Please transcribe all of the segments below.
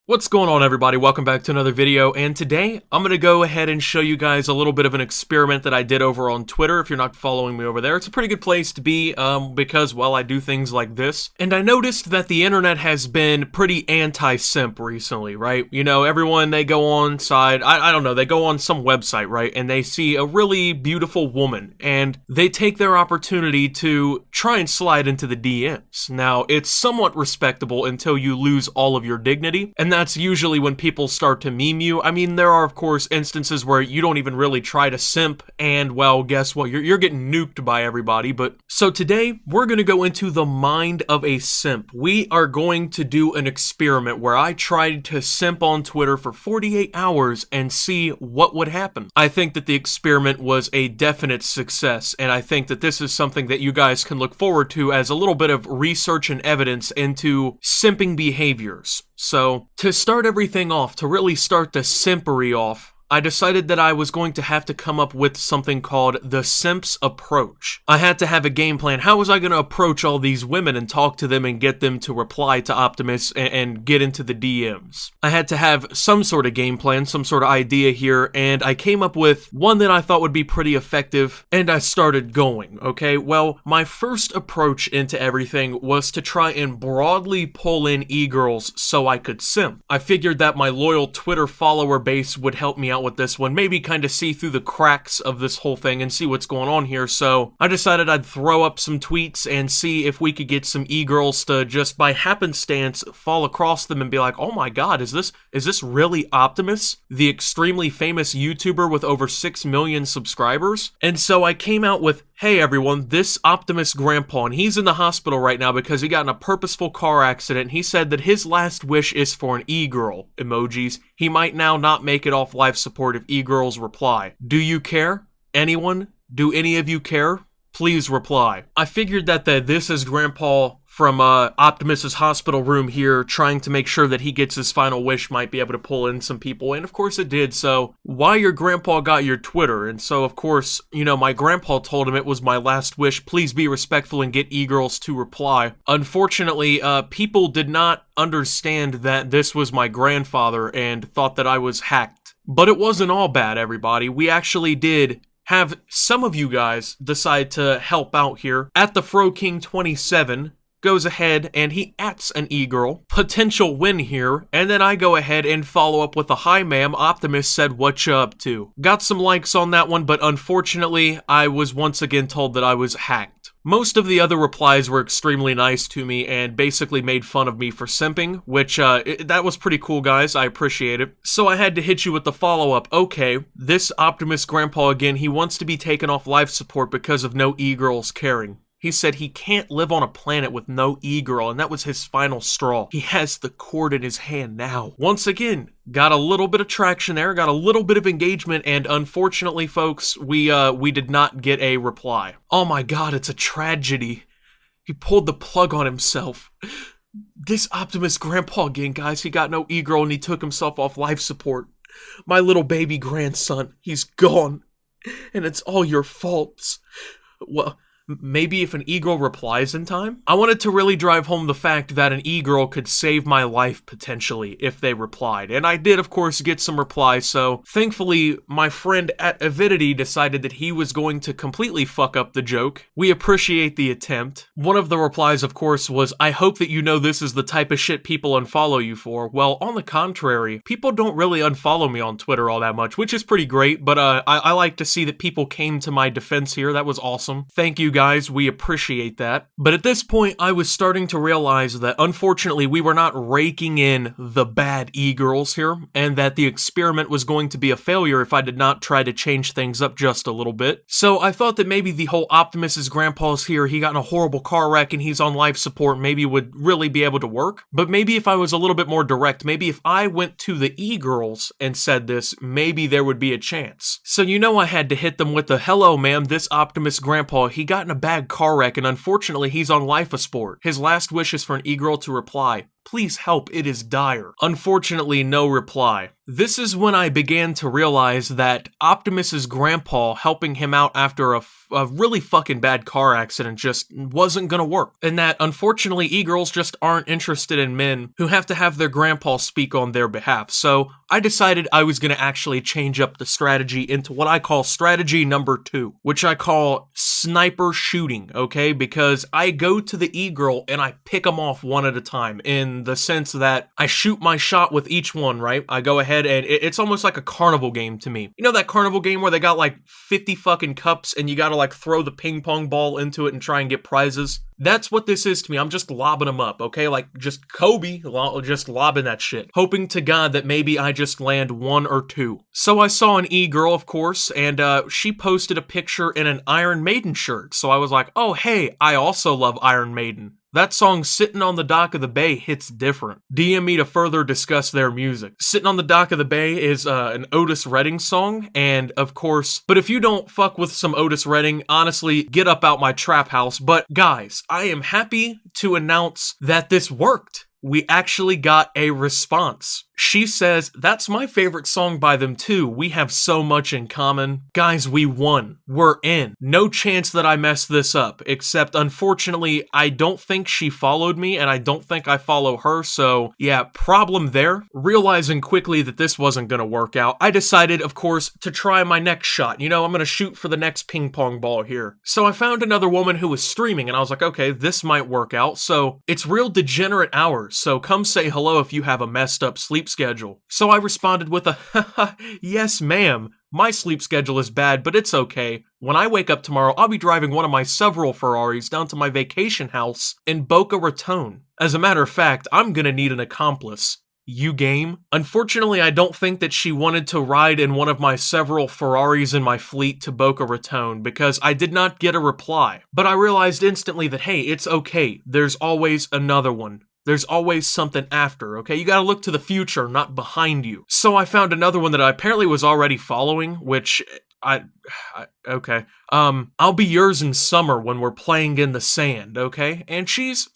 What's going on, everybody? Welcome back to another video, and today I'm going to go ahead and show you guys a little bit of an experiment that I did over on Twitter. If you're not following me over there, it's a pretty good place to be because, well, I do things like this. And I noticed that the internet has been pretty anti-simp recently, right? You know, everyone, they go on side, I don't know, they go on some website, right? And they see a really beautiful woman, and they take their opportunity to try and slide into the DMs. Now, it's somewhat respectable until you lose all of your dignity, and that's usually when people start to meme you. I mean, there are, of course, instances where you don't even really try to simp, and, well, guess what? You're getting nuked by everybody. But so today, we're going to go into the mind of a simp. We are going to do an experiment where I tried to simp on Twitter for 48 hours and see what would happen. I think that the experiment was a definite success, and I think that this is something that you guys can look forward to as a little bit of research and evidence into simping behaviors. So, to start everything off, to really start the simpery off, I decided that I was going to have to come up with something called the Simp's approach. I had to have a game plan. How was I going to approach all these women and talk to them and get them to reply to Optimus and get into the DMs? I had to have some sort of game plan, some sort of idea here, and I came up with one that I thought would be pretty effective, and I started going, okay? Well, my first approach into everything was to try and broadly pull in e-girls so I could simp. I figured that my loyal Twitter follower base would help me out with this one, maybe kind of see through the cracks of this whole thing and see what's going on here. So I decided I'd throw up some tweets and see if we could get some e-girls to just by happenstance fall across them and be like, oh my god, is this really Optimus, the extremely famous YouTuber with over 6 million subscribers? And so I came out with, hey everyone, this Optimus grandpa, and he's in the hospital right now because he got in a purposeful car accident. He said that his last wish is for an e-girl, emojis. He might now not make it off life support if e-girls reply. Do you care? Anyone? Do any of you care? Please reply. I figured that this is grandpa from Optimus's hospital room here trying to make sure that he gets his final wish might be able to pull in some people, and of course it did. So why your grandpa got your Twitter? And so of course, you know, my grandpa told him it was my last wish, please be respectful and get e-girls to reply. Unfortunately, people did not understand that this was my grandfather and thought that I was hacked. But it wasn't all bad, everybody. We actually did have some of you guys decide to help out here. At the FroKing27 goes ahead and he ats an e-girl. Potential win here. And then I go ahead and follow up with a hi ma'am, Optimus said what you up to. Got some likes on that one, but unfortunately I was once again told that I was hacked. Most of the other replies were extremely nice to me and basically made fun of me for simping, which, that was pretty cool, guys. I appreciate it. So I had to hit you with the follow-up. Okay, this Optimus grandpa again, he wants to be taken off life support because of no e-girls caring. He said he can't live on a planet with no e-girl, and that was his final straw. He has the cord in his hand now. Once again, got a little bit of traction there, got a little bit of engagement, and unfortunately, folks, we did not get a reply. Oh my god, it's a tragedy. He pulled the plug on himself. This Optimus grandpa again, guys, he got no e-girl and he took himself off life support. My little baby grandson, he's gone. And it's all your faults. Well, maybe if an e-girl replies in time? I wanted to really drive home the fact that an e-girl could save my life potentially if they replied. And I did, of course, get some replies, so thankfully my friend at Avidity decided that he was going to completely fuck up the joke. We appreciate the attempt. One of the replies, of course, was, I hope that you know this is the type of shit people unfollow you for. Well, on the contrary, people don't really unfollow me on Twitter all that much, which is pretty great, but I like to see that people came to my defense here. That was awesome. Thank you, guys, we appreciate that. But at this point, I was starting to realize that unfortunately we were not raking in the bad e-girls here, and that the experiment was going to be a failure if I did not try to change things up just a little bit. So I thought that maybe the whole Optimus's grandpa's here, he got in a horrible car wreck and he's on life support, maybe would really be able to work. But maybe if I was a little bit more direct, maybe if I went to the e-girls and said this, maybe there would be a chance. So you know I had to hit them with the, hello ma'am, this Optimus grandpa, he got in a bad car wreck and unfortunately he's on life support. His last wish is for an e-girl to reply. Please help, it is dire. Unfortunately, no reply. This is when I began to realize that Optimus's grandpa helping him out after a really fucking bad car accident just wasn't gonna work. And that, unfortunately, e-girls just aren't interested in men who have to have their grandpa speak on their behalf. So I decided I was gonna actually change up the strategy into what I call strategy number 2, which I call sniper shooting, okay? Because I go to the e-girl and I pick them off one at a time, in the sense that I shoot my shot with each one, right? I go ahead and it's almost like a carnival game to me. You know that carnival game where they got like 50 fucking cups and you gotta like throw the ping pong ball into it and try and get prizes? That's what this is to me. I'm just lobbing them up, okay? Like, just Kobe, just lobbing that shit. Hoping to God that maybe I just land 1 or 2. So I saw an e-girl, of course, and she posted a picture in an Iron Maiden shirt. So I was like, oh hey, I also love Iron Maiden. That song, Sitting on the Dock of the Bay, hits different. DM me to further discuss their music. Sitting on the Dock of the Bay is an Otis Redding song, and of course, but if you don't fuck with some Otis Redding, honestly, get up out my trap house. But guys, I am happy to announce that this worked. We actually got a response. She says, that's my favorite song by them too. We have so much in common. Guys, we won. We're in. No chance that I messed this up, except unfortunately, I don't think she followed me and I don't think I follow her. So yeah, problem there. Realizing quickly that this wasn't gonna work out, I decided, of course, to try my next shot. You know, I'm gonna shoot for the next ping pong ball here. So I found another woman who was streaming and I was like, okay, this might work out. So it's real degenerate hours. So come say hello if you have a messed up sleep schedule. So I responded with a, haha, yes ma'am. My sleep schedule is bad, but it's okay. When I wake up tomorrow, I'll be driving one of my several Ferraris down to my vacation house in Boca Raton. As a matter of fact, I'm gonna need an accomplice. You game? Unfortunately, I don't think that she wanted to ride in one of my several Ferraris in my fleet to Boca Raton because I did not get a reply. But I realized instantly that, hey, it's okay. There's always another one. There's always something after, okay? You gotta look to the future, not behind you. So I found another one that I apparently was already following, which okay. I'll be yours in summer when we're playing in the sand, okay? And she's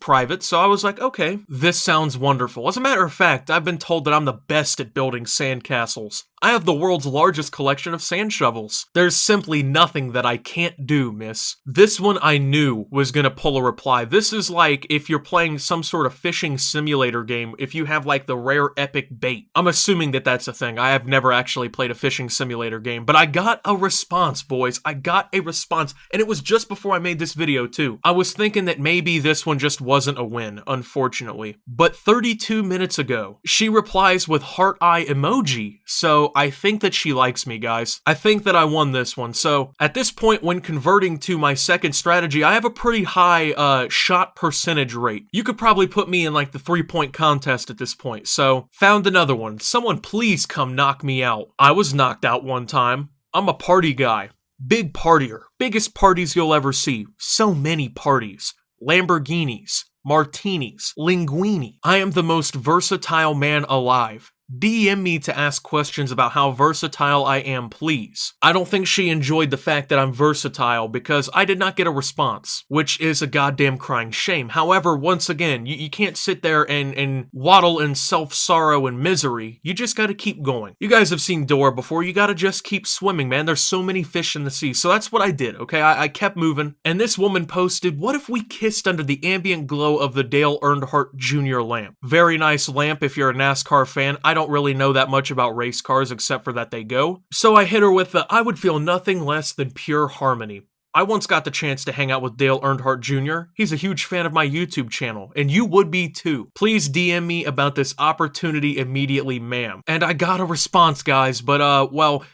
private, so I was like, okay, this sounds wonderful. As a matter of fact, I've been told that I'm the best at building sandcastles. I have the world's largest collection of sand shovels. There's simply nothing that I can't do, miss. This one I knew was gonna pull a reply. This is like if you're playing some sort of fishing simulator game, if you have like the rare epic bait. I'm assuming that that's a thing. I have never actually played a fishing simulator game, but I got a response, boys. I got a response, and it was just before I made this video too. I was thinking that maybe this one just wasn't a win, unfortunately. But 32 minutes ago, she replies with heart eye emoji, so I think that she likes me, guys. I think that I won this one. So at this point, when converting to my second strategy, I have a pretty high shot percentage rate. You could probably put me in like the 3-point contest at this point. So found another one. Someone please come knock me out. I was knocked out one time. I'm a party guy. Big partier. Biggest parties you'll ever see. So many parties. Lamborghinis. Martinis. Linguini. I am the most versatile man alive. DM me to ask questions about how versatile I am, please. I don't think she enjoyed the fact that I'm versatile because I did not get a response, which is a goddamn crying shame. However, once again, you can't sit there and waddle in self-sorrow and misery. You just gotta keep going. You guys have seen Dora before. You gotta just keep swimming, man. There's so many fish in the sea. So that's what I did, okay? I kept moving. And this woman posted, what if we kissed under the ambient glow of the Dale Earnhardt Jr. lamp? Very nice lamp if you're a NASCAR fan. I don't really know that much about race cars except for that they go. So I hit her with the, I would feel nothing less than pure harmony. I once got the chance to hang out with Dale Earnhardt Jr. He's a huge fan of my YouTube channel, and you would be too. Please DM me about this opportunity immediately, ma'am. And I got a response, guys, but well,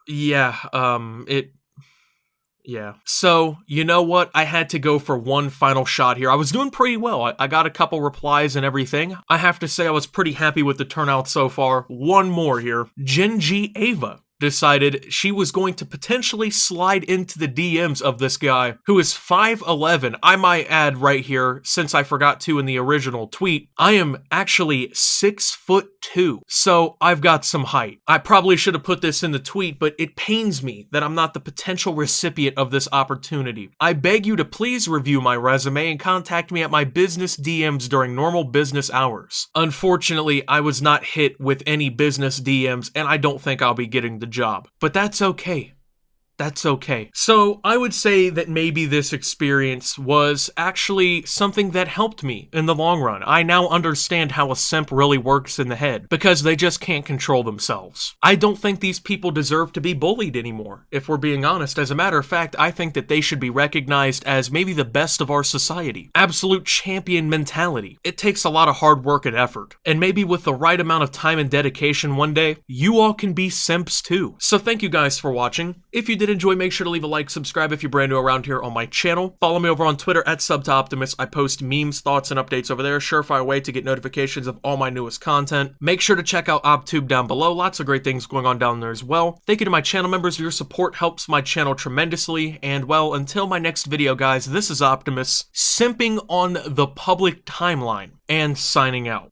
yeah, yeah. So, you know what? I had to go for one final shot here. I was doing pretty well. I got a couple replies and everything. I have to say I was pretty happy with the turnout so far. One more here. Genji Ava. decided she was going to potentially slide into the DMs of this guy who is 5'11". I might add right here, since I forgot to in the original tweet, I am actually 6'2". So I've got some height. I probably should have put this in the tweet, but it pains me that I'm not the potential recipient of this opportunity. I beg you to please review my resume and contact me at my business DMs during normal business hours. Unfortunately, I was not hit with any business DMs, and I don't think I'll be getting the job. But that's okay. That's okay. So I would say that maybe this experience was actually something that helped me in the long run. I now understand how a simp really works in the head, because they just can't control themselves. I don't think these people deserve to be bullied anymore, if we're being honest. As a matter of fact, I think that they should be recognized as maybe the best of our society. Absolute champion mentality. It takes a lot of hard work and effort. And maybe with the right amount of time and dedication one day, you all can be simps too. So thank you guys for watching. If you did enjoy, make sure to leave a like, subscribe if you're brand new around here on my channel. Follow me over on Twitter at SubToOptimus. I post memes, thoughts, and updates over there. Surefire way to get notifications of all my newest content. Make sure to check out OpTube down below. Lots of great things going on down there as well. Thank you to my channel members. Your support helps my channel tremendously. And well, until my next video, guys, this is Optimus, simping on the public timeline and signing out.